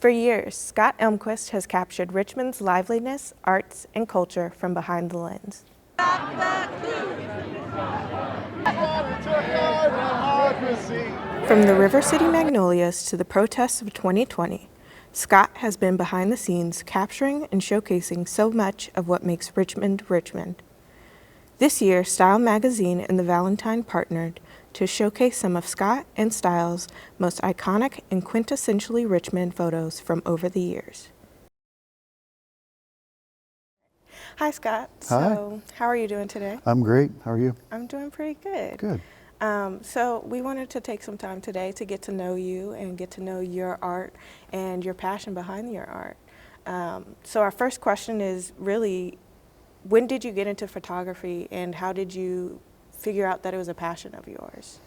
For years, Scott Elmquist has captured Richmond's liveliness, arts, and culture from behind the lens. From the River City Magnolias to the protests of 2020, Scott has been behind the scenes capturing and showcasing so much of what makes Richmond, Richmond. This year, Style magazine and the Valentine partnered to showcase some of Scott and Style's most iconic and quintessentially Richmond photos from over the years. Hi, Scott. Hi. So, how are you doing today? I'm great. How are you? I'm doing pretty good. Good. So we wanted to take some time today to get to know you and get to know your art and your passion behind your art. So our first question is really, when did you get into photography and how did you figure out that it was a passion of yours?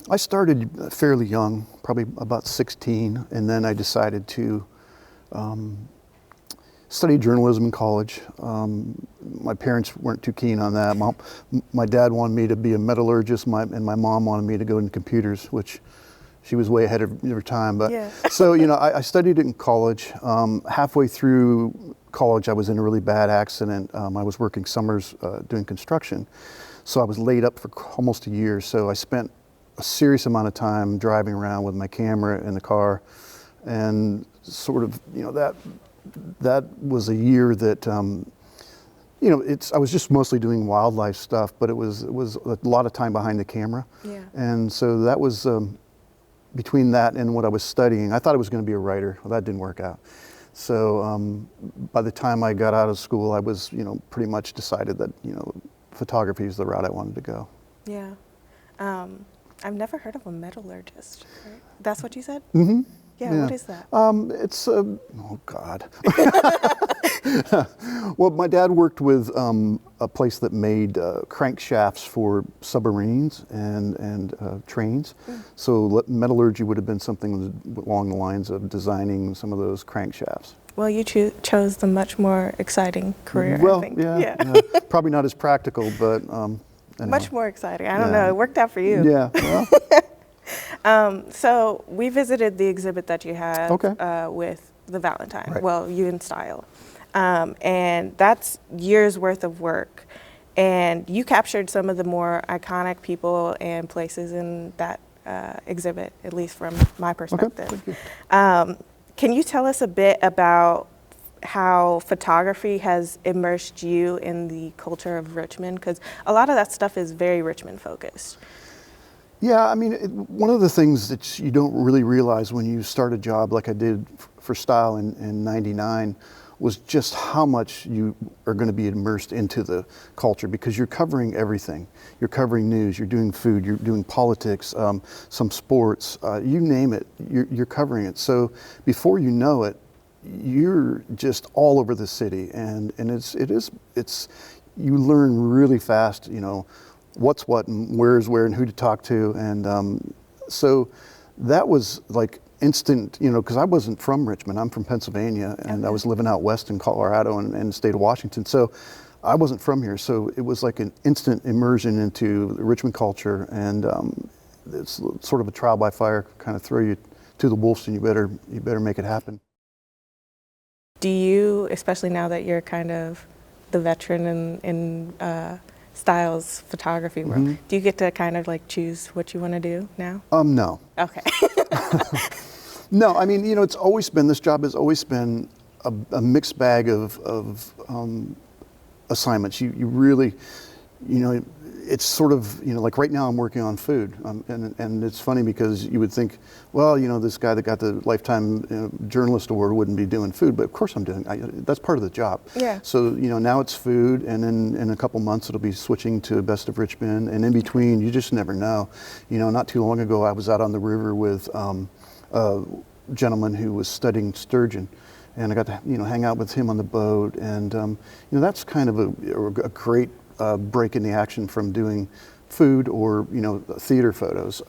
I started fairly young, probably about 16, and then I decided to study journalism in college. My parents weren't too keen on that. My dad wanted me to be a metallurgist, and my mom wanted me to go into computers, which she was way ahead of her time. But yeah. So I studied it in college. Halfway through college, I was in a really bad accident. I was working summers doing construction, so I was laid up for almost a year. So I spent a serious amount of time driving around with my camera in the car, and sort of that was a year that I was just mostly doing wildlife stuff, but it was a lot of time behind the camera. Yeah. And so that was between that and what I was studying. I thought I was going to be a writer. Well, that didn't work out. So by the time I got out of school, I was pretty much decided that photography is the route I wanted to go. Yeah. I've never heard of a metallurgist. Right? That's what you said? Mm-hmm. Yeah, what is that? It's oh God. Well, my dad worked with a place that made crankshafts for submarines and trains. So metallurgy would have been something along the lines of designing some of those crankshafts. Well, you chose the much more exciting career, Well, I think. yeah. Probably not as practical, but anyhow. Much more exciting. I don't know. It worked out for you. Yeah. Well. So we visited the exhibit that you have with the Valentine. Right. Well, you in Style. And that's years worth of work. And you captured some of the more iconic people and places in that exhibit, at least from my perspective. Okay. Thank you. Can you tell us a bit about how photography has immersed you in the culture of Richmond? Because a lot of that stuff is very Richmond focused. Yeah, I mean, one of the things that you don't really realize when you start a job like I did for Style in '99 was just how much you are going to be immersed into the culture, because you're covering everything. You're covering news, you're doing food, you're doing politics, some sports, you name it, you're covering it. So before you know it, you're just all over the city, and it's you learn really fast, what's what and where is where and who to talk to. And so that was like instant, because I wasn't from Richmond. I'm from Pennsylvania, and I was living out west in Colorado and the state of Washington. So I wasn't from here. So it was like an instant immersion into the Richmond culture, and it's sort of a trial by fire, kind of throw you to the wolves, and you better make it happen. Do you, especially now that you're kind of the veteran in Style's photography world, do you get to kind of like choose what you want to do now? No. Okay. No, I mean, this job has always been a mixed bag of assignments. You really, it's sort of, like right now I'm working on food. And it's funny because you would think, well, this guy that got the Lifetime Journalist Award wouldn't be doing food, but of course I'm doing, that's part of the job. Yeah. So, now it's food, and then in a couple months it'll be switching to Best of Richmond, and in between, you just never know. Not too long ago I was out on the river with a gentleman who was studying sturgeon, and I got to, hang out with him on the boat, and that's kind of a great break in the action from doing food or theater photos.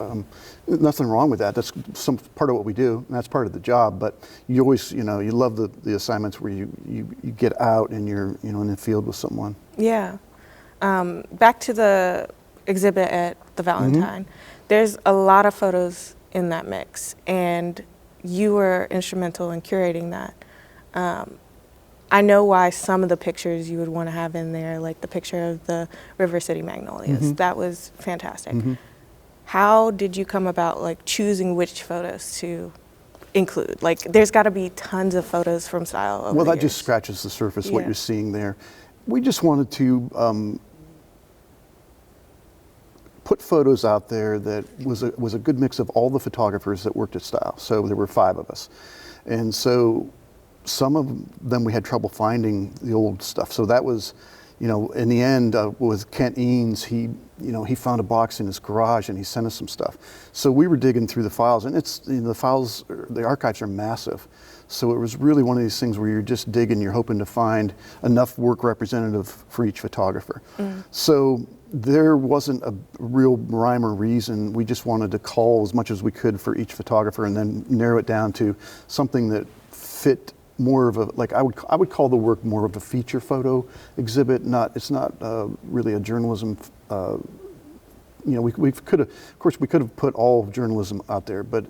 Nothing wrong with that. That's some part of what we do, and that's part of the job. But you always, you love the assignments where you get out and you're in the field with someone. Yeah. Back to the exhibit at the Valentine. There's a lot of photos in that mix, and you were instrumental in curating that. I know why some of the pictures you would want to have in there, like the picture of the River City Magnolias. Mm-hmm. That was fantastic. Mm-hmm. How did you come about like choosing which photos to include? Like there's got to be tons of photos from Style over Well, the that just years. scratches the surface, what Yeah. you're seeing there. We just wanted to put photos out there that was a good mix of all the photographers that worked at Style. So there were 5 of us. And so some of them we had trouble finding the old stuff. So that was, in the end, with Kent Eanes, he found a box in his garage and he sent us some stuff. So we were digging through the files, and the archives are massive. So it was really one of these things where you're just digging, you're hoping to find enough work representative for each photographer. So there wasn't a real rhyme or reason. We just wanted to call as much as we could for each photographer and then narrow it down to something that fit more of a, like I would call the work more of a feature photo exhibit. It's not really a journalism. We could have, of course, we could have put all of journalism out there, but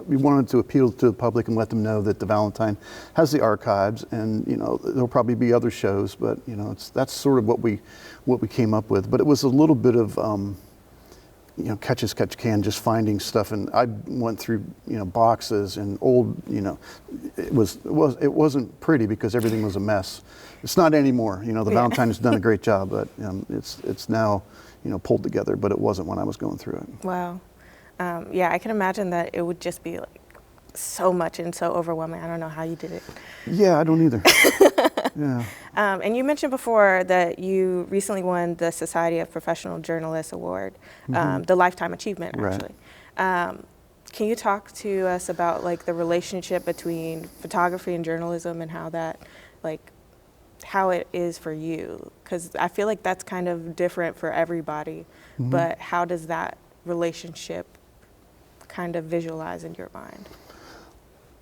we wanted to appeal to the public and let them know that the Valentine has the archives, and there'll probably be other shows, but that's sort of what we came up with. But it was a little bit of catch as catch can, just finding stuff. And I went through boxes and old, it wasn't pretty because everything was a mess. It's not anymore. The Valentine has done a great job, but it's now pulled together, but it wasn't when I was going through it. Wow. Yeah, I can imagine that it would just be like so much and so overwhelming. I don't know how you did it. Yeah, I don't either. Yeah. And you mentioned before that you recently won the Society of Professional Journalists Award, the Lifetime Achievement, actually. Right. Can you talk to us about like the relationship between photography and journalism and how that, like, how it is for you? Because I feel like that's kind of different for everybody, but how does that relationship kind of visualize in your mind?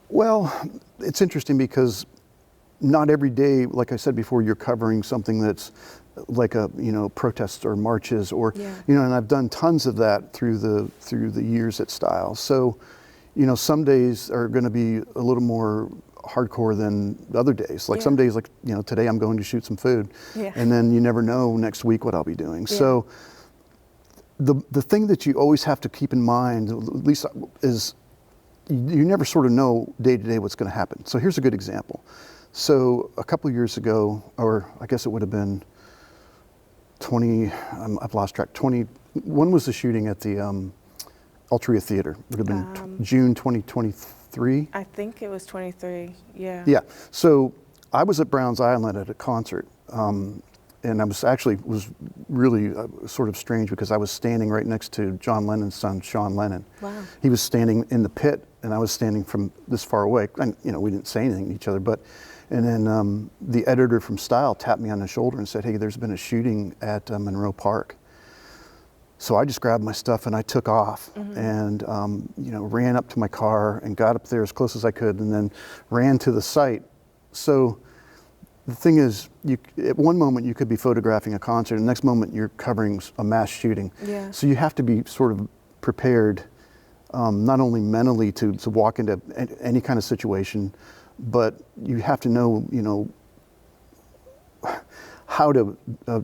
Well, it's interesting because not every day, like I said before, you're covering something that's like a protests or marches or and I've done tons of that through the years at Style. So some days are going to be a little more hardcore than other days. Like some days, like today I'm going to shoot some food, and then you never know next week what I'll be doing. So the thing that you always have to keep in mind, at least, is you never sort of know day to day what's going to happen. So here's a good example. So a couple of years ago, or I guess it would have been I've lost track. When was the shooting at the Altria Theater? It would have been June 2023. I think it was 23. Yeah. Yeah. So I was at Browns Island at a concert, and I was really sort of strange because I was standing right next to John Lennon's son, Sean Lennon. Wow. He was standing in the pit, and I was standing from this far away. And we didn't say anything to each other, but. And then the editor from Style tapped me on the shoulder and said, "Hey, there's been a shooting at Monroe Park." So I just grabbed my stuff and I took off and ran up to my car and got up there as close as I could and then ran to the site. So the thing is, at one moment you could be photographing a concert, and the next moment you're covering a mass shooting. Yeah. So you have to be sort of prepared, not only mentally to walk into any kind of situation, but you have to know, how to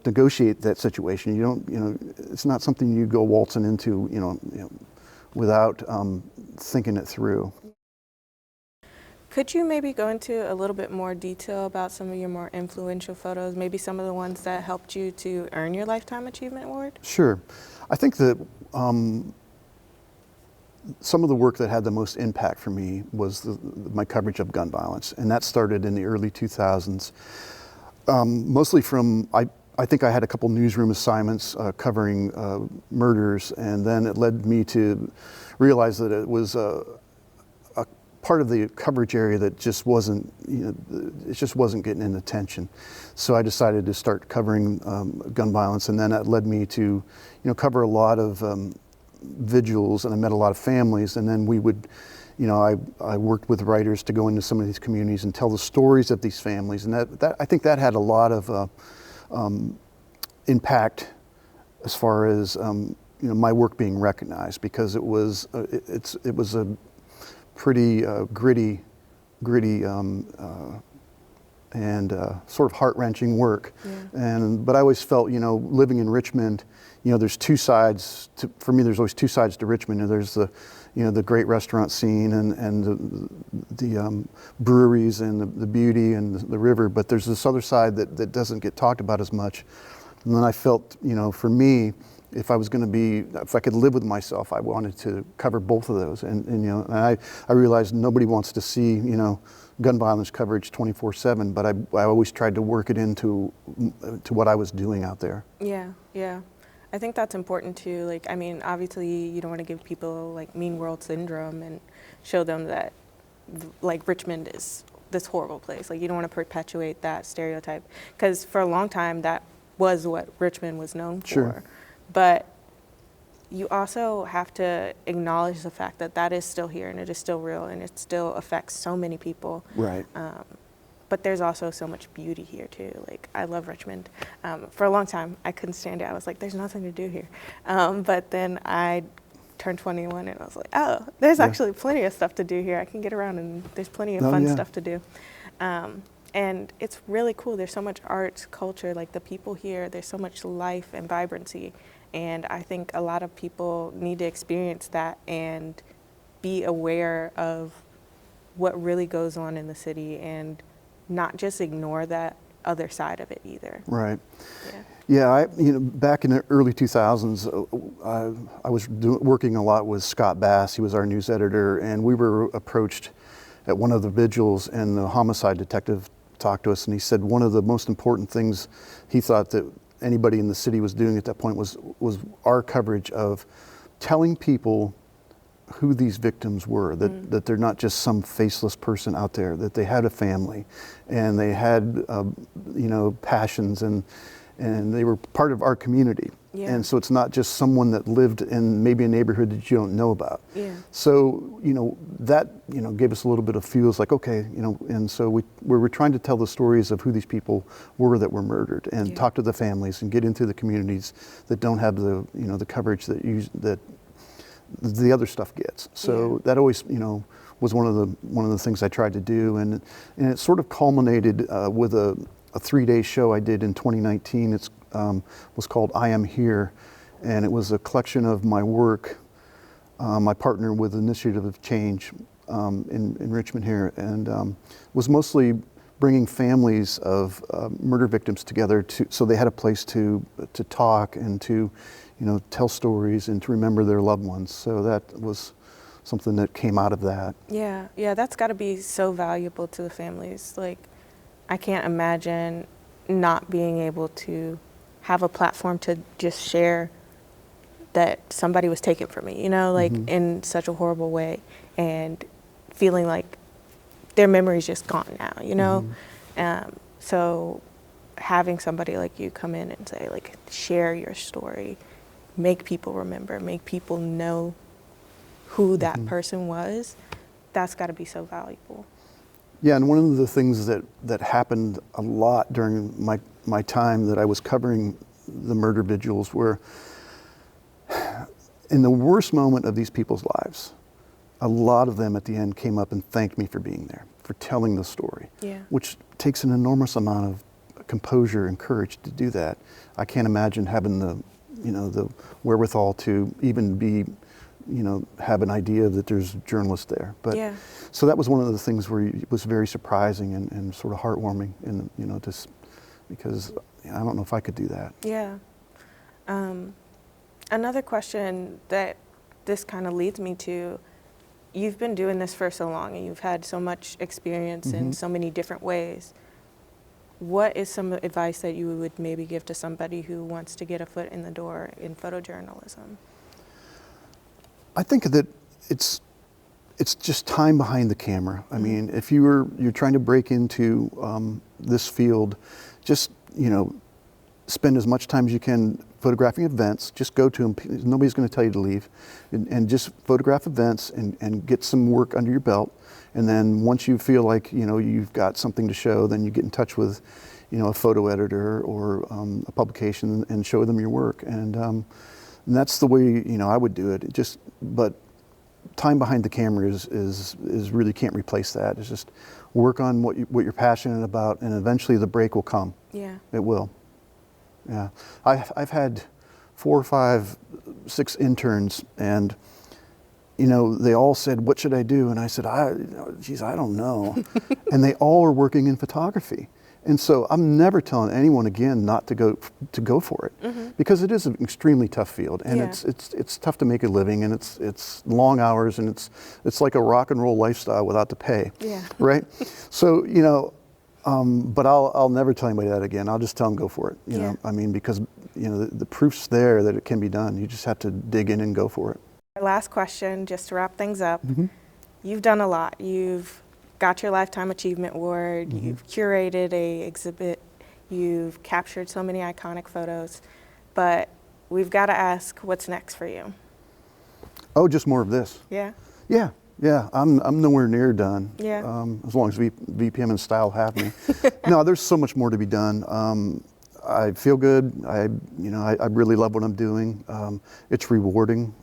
negotiate that situation. You don't, it's not something you go waltzing into, without thinking it through. Could you maybe go into a little bit more detail about some of your more influential photos, maybe some of the ones that helped you to earn your Lifetime Achievement Award? Sure. I think that some of the work that had the most impact for me was my coverage of gun violence, and that started in the early 2000s. Mostly from, I think I had a couple newsroom assignments covering murders, and then it led me to realize that it was a part of the coverage area that just wasn't, it just wasn't getting any attention. So I decided to start covering gun violence, and then that led me to, cover a lot of vigils, and I met a lot of families, and then we would, I worked with writers to go into some of these communities and tell the stories of these families, and that I think that had a lot of impact as far as my work being recognized, because it was pretty gritty and sort of heart-wrenching work. Yeah. But I always felt, living in Richmond, there's two sides for me. There's always two sides to Richmond. There's the great restaurant scene and the breweries and the beauty and the river. But there's this other side that doesn't get talked about as much. And then I felt, for me, if I could live with myself, I wanted to cover both of those. And I realized nobody wants to see, gun violence coverage 24/7, but I always tried to work it into what I was doing out there. Yeah, yeah. I think that's important too. Like, I mean, obviously you don't want to give people like mean world syndrome and show them that like Richmond is this horrible place. Like, you don't want to perpetuate that stereotype, because for a long time that was what Richmond was known for. Sure. But you also have to acknowledge the fact that that is still here and it is still real and it still affects so many people. Right. But there's also so much beauty here too. Like, I love Richmond. For a long time, I couldn't stand it. I was like, there's nothing to do here. But then I turned 21 and I was like, oh, there's actually plenty of stuff to do here. I can get around and there's plenty of fun stuff to do. And it's really cool. There's so much art, culture, like the people here, there's so much life and vibrancy. And I think a lot of people need to experience that and be aware of what really goes on in the city and not just ignore that other side of it either. Right. Yeah. Yeah, back in the early 2000s, I was working a lot with Scott Bass. He was our news editor, and we were approached at one of the vigils, and the homicide detective talked to us, and he said one of the most important things he thought that anybody in the city was doing at that point was our coverage of telling people who these victims were, that they're not just some faceless person out there, that they had a family and they had passions and they were part of our community. Yeah. And so it's not just someone that lived in maybe a neighborhood that you don't know about. Yeah. So, that, gave us a little bit of feels like, okay, and so we were trying to tell the stories of who these people were that were murdered and talk to the families and get into the communities that don't have the, the coverage that the other stuff gets. So that always, was one of the things I tried to do. And it sort of culminated with a 3-day show I did in 2019. It's was called I Am Here, and it was a collection of my work. My partner with Initiative of Change in Richmond here, and was mostly bringing families of murder victims together so they had a place to talk and to tell stories and to remember their loved ones. So that was something that came out of that. Yeah, that's got to be so valuable to the families. Like, I can't imagine not being able to have a platform to just share that somebody was taken from me, in such a horrible way, and feeling like their memory's just gone now, so having somebody like you come in and say, like, share your story, make people remember, make people know who that person was, that's got to be so valuable. Yeah, and one of the things that happened a lot during my time that I was covering the murder vigils were, in the worst moment of these people's lives, a lot of them at the end came up and thanked me for being there, for telling the story, which takes an enormous amount of composure and courage to do that. I can't imagine having the wherewithal to even be, have an idea that there's journalists there. But so that was one of the things where it was very surprising and sort of heartwarming, and just because I don't know if I could do that. Yeah. Another question that this kind of leads me to, you've been doing this for so long and you've had so much experience in so many different ways. What is some advice that you would maybe give to somebody who wants to get a foot in the door in photojournalism? I think that it's just time behind the camera. I mean, if you're trying to break into this field, just spend as much time as you can photographing events. Just go to them. Nobody's going to tell you to leave, and just photograph events and get some work under your belt. And then once you feel like you've got something to show, then you get in touch with a photo editor or a publication and show them your work. And that's the way I would do it. But time behind the camera is really can't replace that. It's just work on what you're passionate about, and eventually the break will come. Yeah. It will. Yeah. I've had 4, 5, 6 interns, and you know, they all said, "What should I do?" And I said, "Geez, I don't know." And they all are working in photography. And so I'm never telling anyone again not to go for it, because it is an extremely tough field, and Yeah. it's tough to make a living, and it's long hours, and it's like a rock and roll lifestyle without the pay. Yeah. Right. So you know, but I'll never tell anybody that again. I'll just tell them go for it. You know, I mean, because you know the proof's there that it can be done. You just have to dig in and go for it. Our last question, just to wrap things up. You've done a lot. You've got your Lifetime Achievement Award. You've curated a exhibit. You've captured so many iconic photos. But we've got to ask, what's next for you? Oh, just more of this. Yeah. Yeah. Yeah, I'm nowhere near done. Yeah. As long as VPM and Style have me. No, there's so much more to be done. I feel good. I really love what I'm doing. It's rewarding.